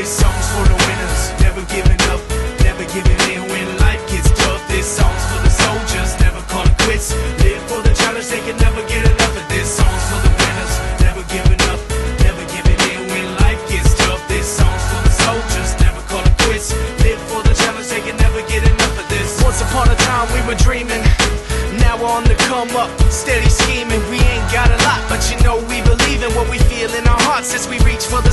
This song's for the winners, never giving up, never giving in when life gets tough. This song's for the soldiers, never calling quits. Live for the challenge, they can never get enough of this. Song's for the winners, never giving up, never giving in when life gets tough. This song's for the soldiers, never calling quits. Live for the challenge, they can never get enough of this. Once upon a time we were dreaming, now we're on the come up, steady scheming. We ain't got a lot, but you know we believe in what we feel in our hearts as we reach for the